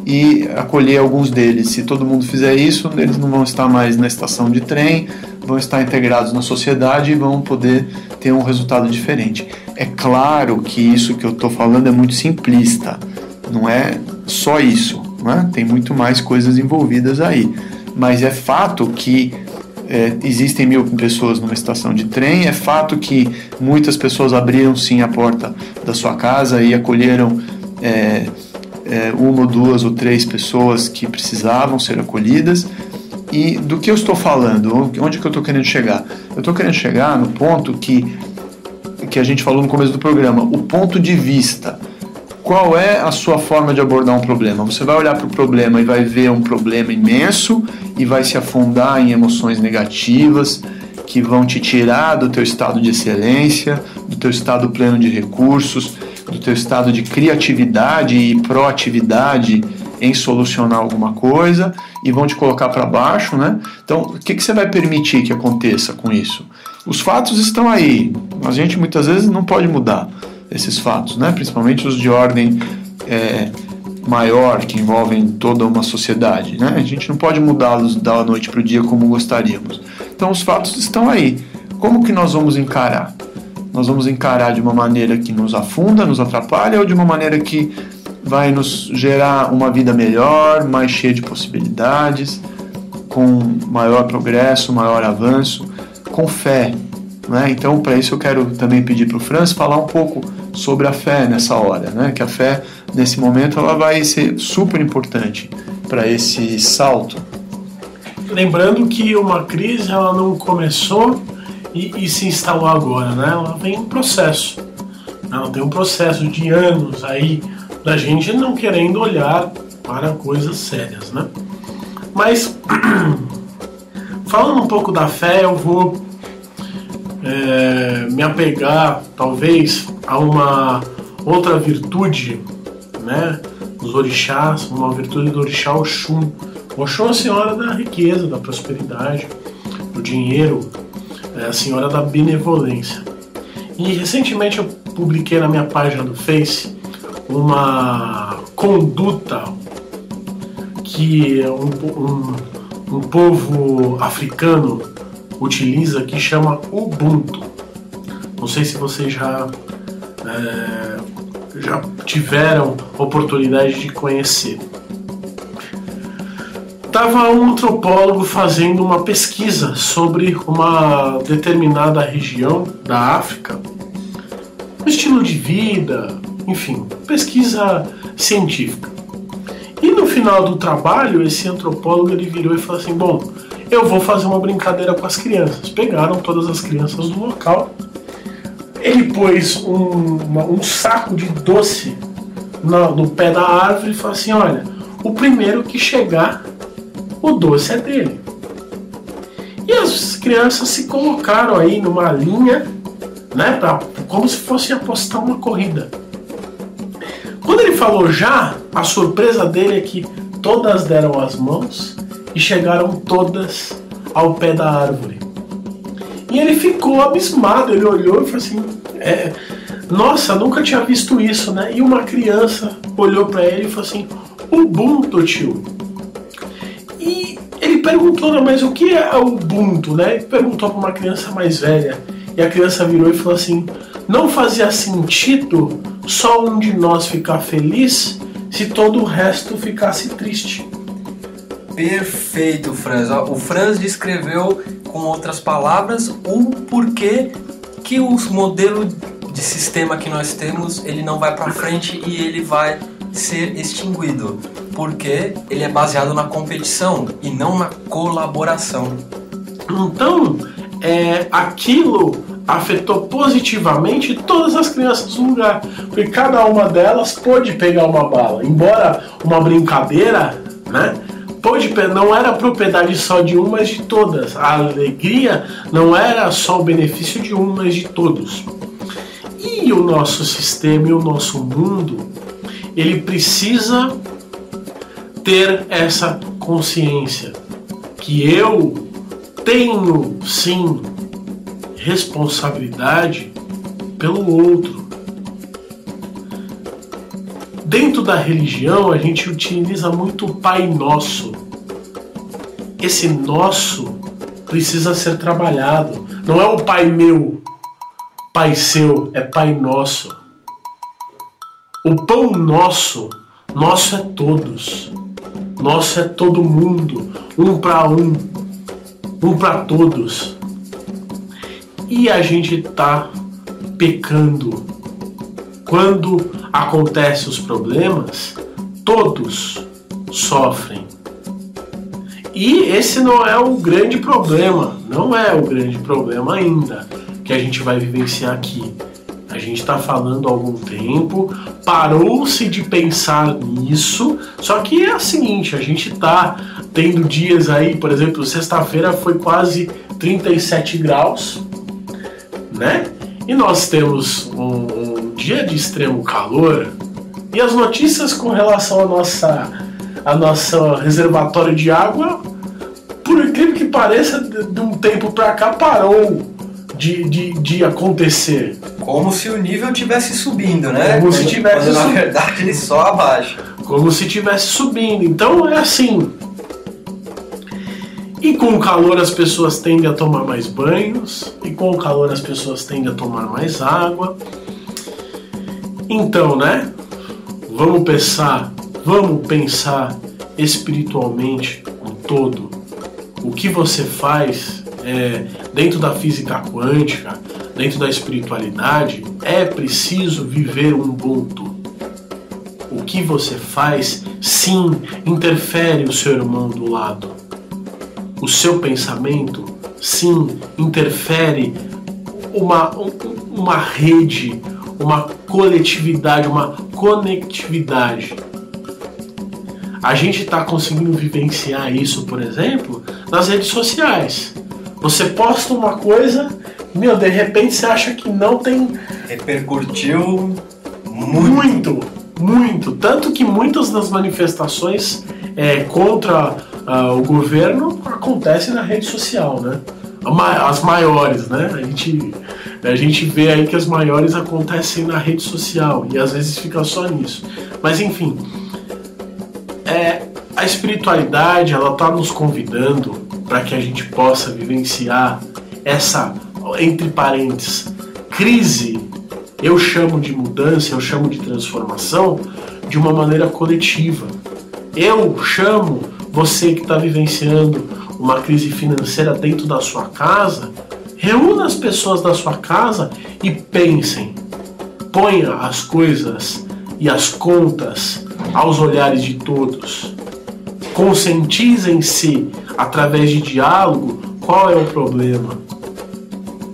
e acolher alguns deles. Se todo mundo fizer isso, eles não vão estar mais na estação de trem, vão estar integrados na sociedade e vão poder ter um resultado diferente. É claro que isso que eu estou falando é muito simplista, não é só isso, né? Tem muito mais coisas envolvidas aí, mas é fato que existem 1000 pessoas numa estação de trem, é fato que muitas pessoas abriram sim a porta da sua casa e acolheram 1 ou 2 ou 3 pessoas que precisavam ser acolhidas. E do que eu estou falando? Onde que eu estou querendo chegar? Eu estou querendo chegar no ponto que a gente falou no começo do programa, o ponto de vista. Qual é a sua forma de abordar um problema? Você vai olhar para o problema e vai ver um problema imenso e vai se afundar em emoções negativas que vão te tirar do teu estado de excelência, do teu estado pleno de recursos, do teu estado de criatividade e proatividade em solucionar alguma coisa e vão te colocar para baixo, né? Então, o que você vai permitir que aconteça com isso? Os fatos estão aí. A gente muitas vezes não pode mudar esses fatos, né? Principalmente os de ordem maior, que envolvem toda uma sociedade, né? A gente não pode mudá-los da noite para o dia como gostaríamos. Então, os fatos estão aí. Como que nós vamos encarar? Nós vamos encarar de uma maneira que nos afunda, nos atrapalha, ou de uma maneira que vai nos gerar uma vida melhor, mais cheia de possibilidades, com maior progresso, maior avanço, com fé, né? Então, para isso eu quero também pedir para o Franz falar um pouco sobre a fé nessa hora, né? Que a fé, nesse momento, ela vai ser super importante para esse salto. Lembrando que uma crise ela não começou e se instalou agora, né? Ela vem em processo. Não, tem um processo de anos aí da gente não querendo olhar para coisas sérias, né? Mas, falando um pouco da fé, eu vou me apegar, talvez, a uma outra virtude, né, dos orixás, uma virtude do orixá Oxum. Oxum é a senhora da riqueza, da prosperidade, do dinheiro, é a senhora da benevolência. E recentemente eu publiquei na minha página do Face uma conduta que um povo africano utiliza, que chama Ubuntu. Não sei se vocês já tiveram oportunidade de conhecer. Estava um antropólogo fazendo uma pesquisa sobre uma determinada região da África, o estilo de vida, enfim, pesquisa científica. E no final do trabalho, esse antropólogo ele virou e falou assim: bom, eu vou fazer uma brincadeira com as crianças. Pegaram todas as crianças do local, ele pôs um saco de doce no pé da árvore e falou assim: olha, o primeiro que chegar, o doce é dele. E as crianças se colocaram aí numa linha, né, como se fosse apostar uma corrida. Quando ele falou já, a surpresa dele é que todas deram as mãos e chegaram todas ao pé da árvore. E ele ficou abismado, ele olhou e falou assim: nossa, nunca tinha visto isso, né? E uma criança olhou para ele e falou assim: Ubuntu, tio. E ele perguntou: mas o que é Ubuntu, né? Ele perguntou para uma criança mais velha. E a criança virou e falou assim: não fazia sentido só um de nós ficar feliz se todo o resto ficasse triste. Perfeito, Franz. O Franz descreveu com outras palavras o porquê que o modelo de sistema que nós temos, ele não vai para frente e ele vai ser extinguido, porque ele é baseado na competição e não na colaboração. Então, aquilo afetou positivamente todas as crianças do lugar, porque cada uma delas pôde pegar uma bala, embora uma brincadeira, né? Não era propriedade só de um, mas de todas. A alegria não era só o benefício de um, mas de todos. E o nosso sistema e o nosso mundo, ele precisa ter essa consciência que eu tenho, sim, responsabilidade pelo outro. Dentro da religião, a gente utiliza muito o Pai Nosso. Esse nosso precisa ser trabalhado. Não é o Pai meu, Pai seu, é Pai Nosso. O pão nosso, nosso é todos. Nosso é todo mundo, um para todos. E a gente tá pecando. Quando acontecem os problemas, todos sofrem. E esse não é o grande problema, não é o grande problema ainda que a gente vai vivenciar aqui. A gente está falando há algum tempo, parou-se de pensar nisso, só que é o seguinte, a gente está tendo dias aí, por exemplo, sexta-feira foi quase 37 graus, né? E nós temos um dia de extremo calor, e as notícias com relação a nosso reservatório de água, por incrível que pareça, de um tempo para cá parou de acontecer. Como se o nível estivesse subindo, né? Como se tivesse quando na verdade ele só abaixa. Como se estivesse subindo. Então é assim. E com o calor as pessoas tendem a tomar mais banhos, e com o calor as pessoas tendem a tomar mais água. Então, né? Vamos pensar espiritualmente no todo. O que você faz dentro da física quântica, dentro da espiritualidade, é preciso viver um Ubuntu. O que você faz, sim, interfere o seu irmão do lado. O seu pensamento, sim, interfere uma rede, uma coletividade, uma conectividade. A gente está conseguindo vivenciar isso, por exemplo, nas redes sociais. Você posta uma coisa, de repente você acha que não tem... Repercutiu muito. Tanto que muitas das manifestações contra o governo acontecem na rede social, né? As maiores, né? A gente vê aí que as maiores acontecem na rede social e às vezes fica só nisso. Mas enfim, a espiritualidade, ela está nos convidando para que a gente possa vivenciar essa, entre parênteses, crise. Eu chamo de mudança, eu chamo de transformação de uma maneira coletiva. Eu chamo você que está vivenciando uma crise financeira dentro da sua casa, reúna as pessoas da sua casa e pensem. Ponha as coisas e as contas aos olhares de todos. Conscientizem-se através de diálogo qual é o problema.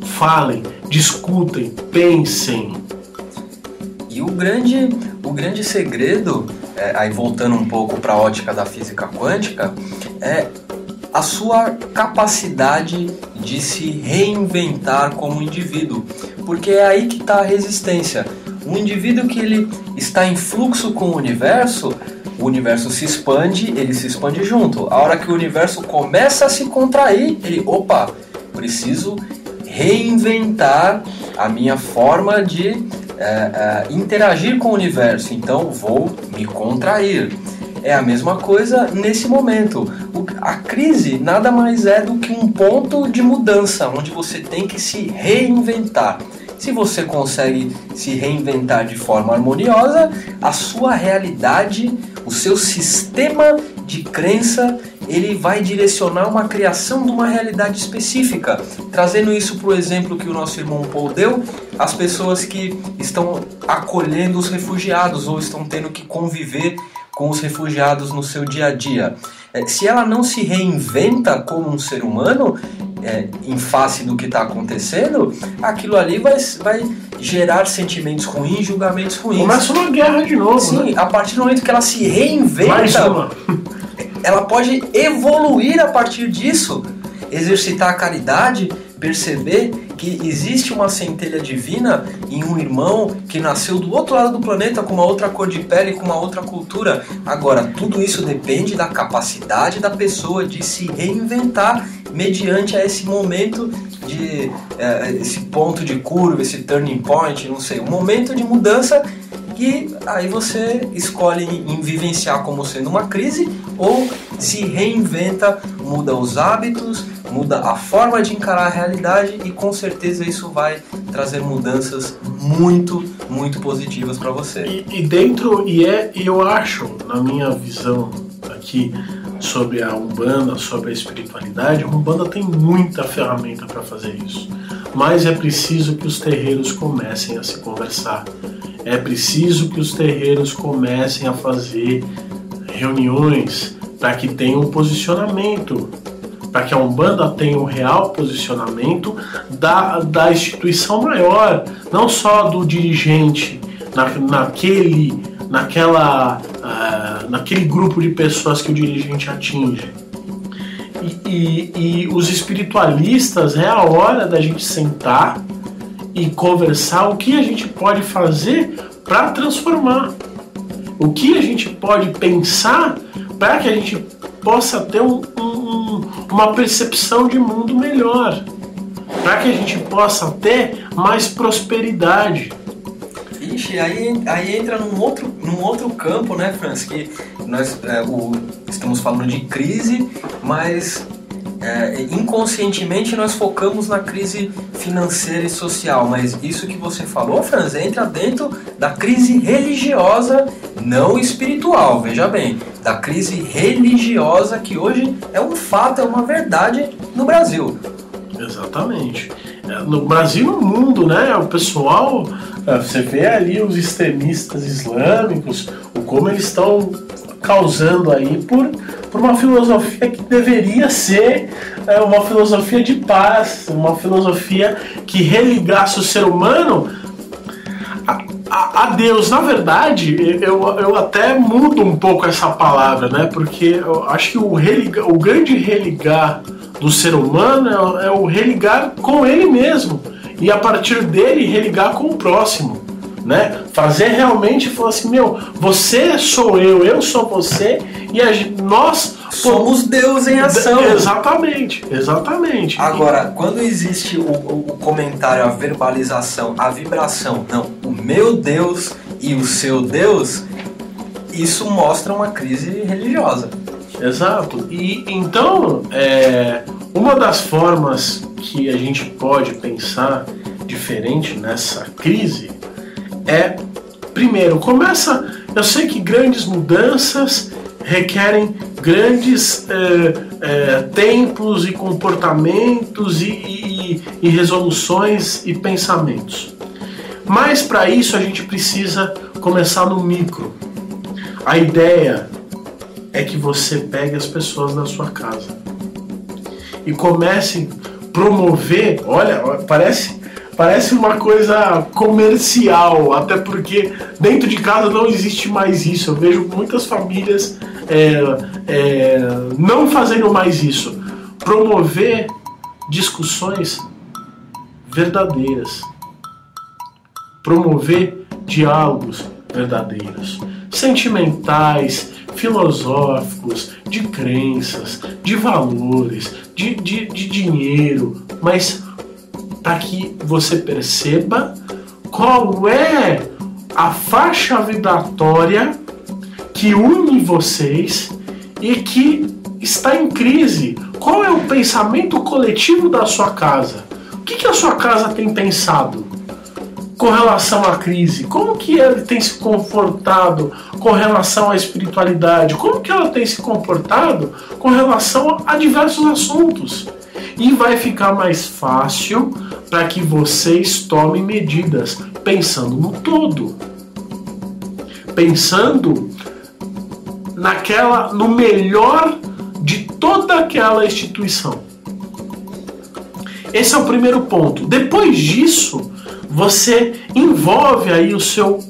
Falem, discutem, pensem. E o grande segredo, aí voltando um pouco para a ótica da física quântica, é a sua capacidade de se reinventar como indivíduo. Porque é aí que está a resistência. Um indivíduo que ele está em fluxo com o universo se expande, ele se expande junto. A hora que o universo começa a se contrair, ele, preciso reinventar a minha forma de interagir com o universo, então vou me contrair. É a mesma coisa nesse momento. A crise nada mais é do que um ponto de mudança, onde você tem que se reinventar. Se você consegue se reinventar de forma harmoniosa, a sua realidade, o seu sistema de crença, ele vai direcionar uma criação de uma realidade específica. Trazendo isso para o exemplo que o nosso irmão Paul deu, as pessoas que estão acolhendo os refugiados ou estão tendo que conviver com os refugiados no seu dia a dia. Se ela não se reinventa como um ser humano, em face do que está acontecendo, aquilo ali vai gerar sentimentos ruins, julgamentos ruins. Começa uma guerra de novo. Sim, né? A partir do momento que ela se reinventa, ela pode evoluir a partir disso, exercitar a caridade, perceber que existe uma centelha divina em um irmão que nasceu do outro lado do planeta com uma outra cor de pele, com uma outra cultura. Agora, tudo isso depende da capacidade da pessoa de se reinventar mediante a esse momento de esse ponto de curva, esse turning point, não sei, um momento de mudança que aí você escolhe em vivenciar como sendo uma crise ou se reinventa, muda os hábitos, muda a forma de encarar a realidade e com certeza isso vai trazer mudanças muito, muito positivas para você. E eu acho, na minha visão aqui sobre a Umbanda, sobre a espiritualidade, a Umbanda tem muita ferramenta para fazer isso, mas é preciso que os terreiros comecem a se conversar. É preciso que os terreiros comecem a fazer reuniões para que tenha um posicionamento, para que a Umbanda tenha um real posicionamento da instituição maior, não só do dirigente, naquele grupo de pessoas que o dirigente atinge. E os espiritualistas, é a hora da gente sentar e conversar o que a gente pode fazer para transformar, o que a gente pode pensar para que a gente possa ter uma percepção de mundo melhor, para que a gente possa ter mais prosperidade. Ixi, aí entra num outro campo, né, Franz, que nós estamos falando de crise, mas inconscientemente nós focamos na crise financeira e social, mas isso que você falou, Franz, entra dentro da crise religiosa, não espiritual, veja bem, da crise religiosa que hoje é um fato, é uma verdade no Brasil. Exatamente. No Brasil e no mundo, né? O pessoal, você vê ali os extremistas islâmicos, como eles estão causando aí por uma filosofia que deveria ser uma filosofia de paz, uma filosofia que religasse o ser humano a Deus, na verdade, eu até mudo um pouco essa palavra, né? Porque eu acho que o grande religar do ser humano é o religar com ele mesmo. E a partir dele, religar com o próximo. Né? Fazer realmente, falar assim, você sou eu sou você, e nós somos Deus em ação. Exatamente. Agora, quando existe o comentário, a verbalização, a vibração, não, o meu Deus e o seu Deus, isso mostra uma crise religiosa. Exato. E então, uma das formas que a gente pode pensar diferente nessa crise primeiro, eu sei que grandes mudanças requerem grandes tempos e comportamentos e resoluções e pensamentos. Mas para isso a gente precisa começar no micro. A ideia é que você pegue as pessoas da sua casa e comece a promover, olha, parece uma coisa comercial, até porque dentro de casa não existe mais isso. Eu vejo muitas famílias não fazendo mais isso. Promover discussões verdadeiras. Promover diálogos verdadeiros. Sentimentais, filosóficos, de crenças, de valores, de dinheiro, mas para que você perceba qual é a faixa vibratória que une vocês e que está em crise. Qual é o pensamento coletivo da sua casa? O que a sua casa tem pensado com relação à crise? Como que ele tem se comportado com relação à espiritualidade? Como que ela tem se comportado com relação a diversos assuntos? E vai ficar mais fácil para que vocês tomem medidas, pensando no todo. Pensando no melhor de toda aquela instituição. Esse é o primeiro ponto. Depois disso, você envolve aí o seu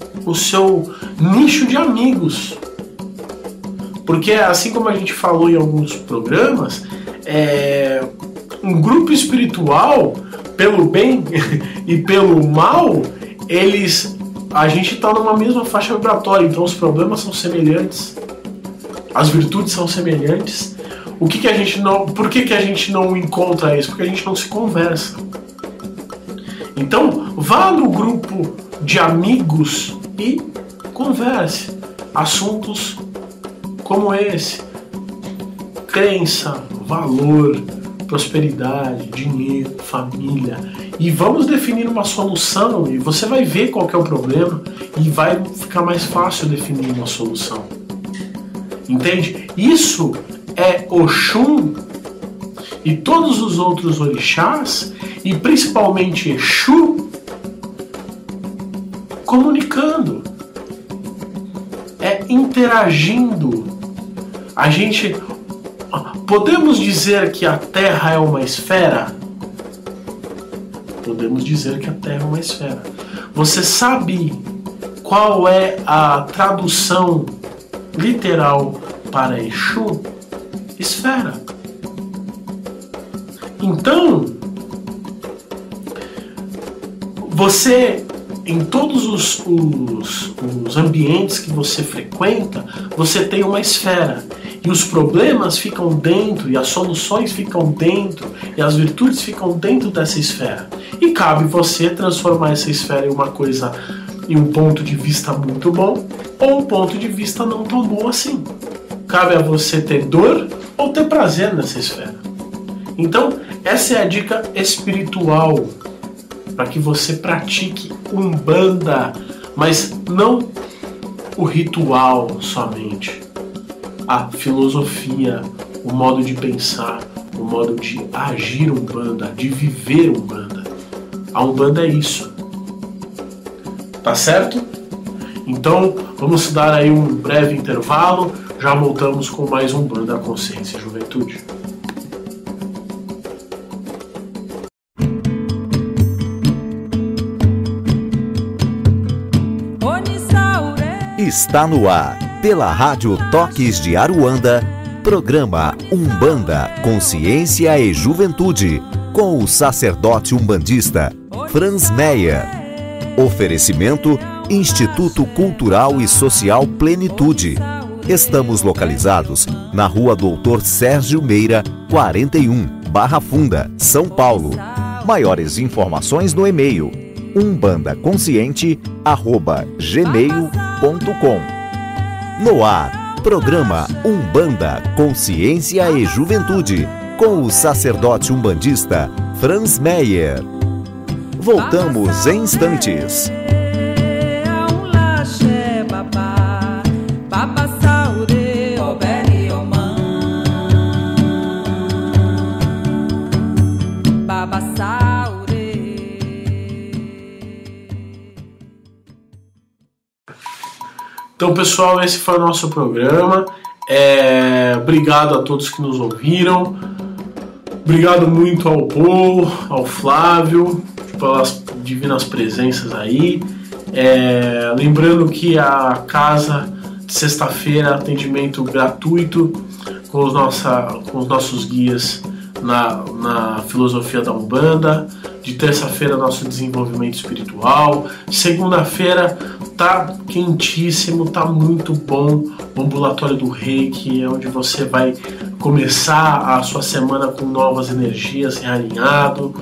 nicho de amigos. Porque assim como a gente falou em alguns programas, um grupo espiritual, pelo bem e pelo mal, a gente está numa mesma faixa vibratória, então os problemas são semelhantes, as virtudes são semelhantes. Por que a gente não encontra isso? Porque a gente não se conversa. Então, vá no grupo de amigos e converse. Assuntos como esse: crença, valor, prosperidade, dinheiro, família. E vamos definir uma solução, e você vai ver qual que é o problema e vai ficar mais fácil definir uma solução. Entende? Isso é Oxum e todos os outros orixás, e principalmente Exu, comunicando, interagindo. A gente podemos dizer que a Terra é uma esfera? Podemos dizer que a Terra é uma esfera. Você sabe qual é a tradução literal para Exu? Esfera. Então, você, em todos os ambientes que você frequenta, você tem uma esfera. E os problemas ficam dentro, e as soluções ficam dentro, e as virtudes ficam dentro dessa esfera. E cabe você transformar essa esfera em um ponto de vista muito bom, ou um ponto de vista não tão bom assim. Cabe a você ter dor ou ter prazer nessa esfera. Então, essa é a dica espiritual, para que você pratique Umbanda, mas não o ritual somente. A filosofia, o modo de pensar, o modo de agir Umbanda, de viver Umbanda. A Umbanda é isso. Tá certo? Então, vamos dar aí um breve intervalo. Já voltamos com mais Umbanda, Consciência e Juventude. Está no ar, pela Rádio Toques de Aruanda, programa Umbanda, Consciência e Juventude, com o sacerdote umbandista Franz Meyer. Oferecimento Instituto Cultural e Social Plenitude. Estamos localizados na Rua Doutor Sérgio Meira, 41, Barra Funda, São Paulo. Maiores informações no e-mail umbandaconsciente@gmail.com. No ar, programa Umbanda, Consciência e Juventude, com o sacerdote umbandista Franz Meyer. Voltamos em instantes. Então, pessoal, esse foi o nosso programa. Obrigado a todos que nos ouviram. Obrigado muito ao Paul, ao Flávio, pelas divinas presenças aí. Lembrando que a casa de sexta-feira, atendimento gratuito com os nossos guias na filosofia da Umbanda. De terça-feira, nosso desenvolvimento espiritual. Segunda-feira tá quentíssimo, tá muito bom. O ambulatório do Reiki, é onde você vai começar a sua semana com novas energias, realinhado.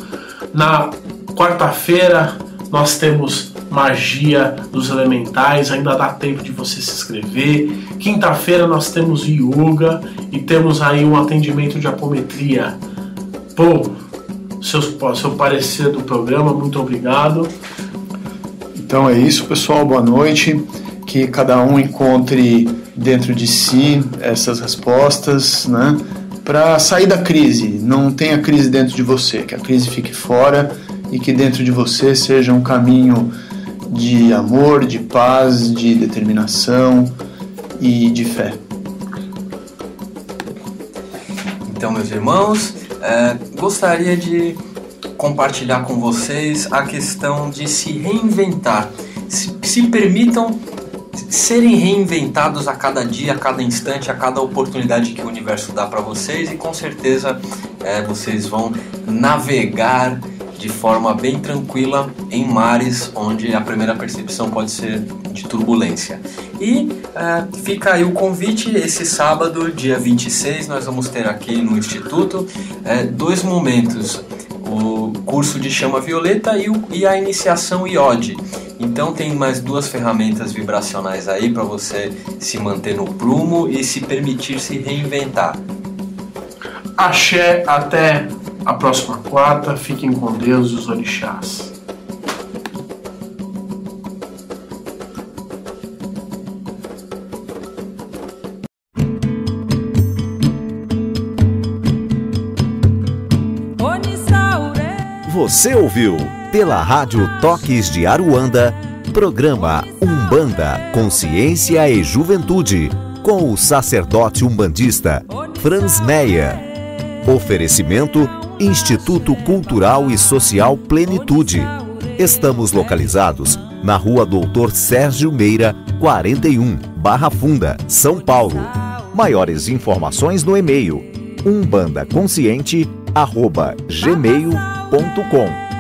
Na quarta-feira, nós temos magia dos elementais, ainda dá tempo de você se inscrever. Quinta-feira, nós temos yoga e temos aí um atendimento de apometria. Pô, seu parecer do programa, muito obrigado. Então é isso, pessoal, boa noite, que cada um encontre dentro de si essas respostas, né, para sair da crise. Não tenha crise dentro de você, que a crise fique fora e que dentro de você seja um caminho de amor, de paz, de determinação e de fé. Então, meus irmãos, gostaria de compartilhar com vocês a questão de se reinventar. Se permitam serem reinventados a cada dia, a cada instante, a cada oportunidade que o universo dá para vocês, e com certeza vocês vão navegar de forma bem tranquila em mares onde a primeira percepção pode ser de turbulência. E fica aí o convite. Esse sábado, dia 26, nós vamos ter aqui no Instituto 2 momentos: o curso de chama violeta e a iniciação iode. Então tem mais 2 ferramentas vibracionais aí para você se manter no prumo e se permitir se reinventar. Axé, até a próxima quarta. Fiquem com Deus e os orixás. Você ouviu, pela Rádio Toques de Aruanda, programa Umbanda, Consciência e Juventude, com o sacerdote umbandista Franz Meyer. Oferecimento Instituto Cultural e Social Plenitude. Estamos localizados na Rua Doutor Sérgio Meira, 41, Barra Funda, São Paulo. Maiores informações no e-mail umbandaconsciente@gmail.com.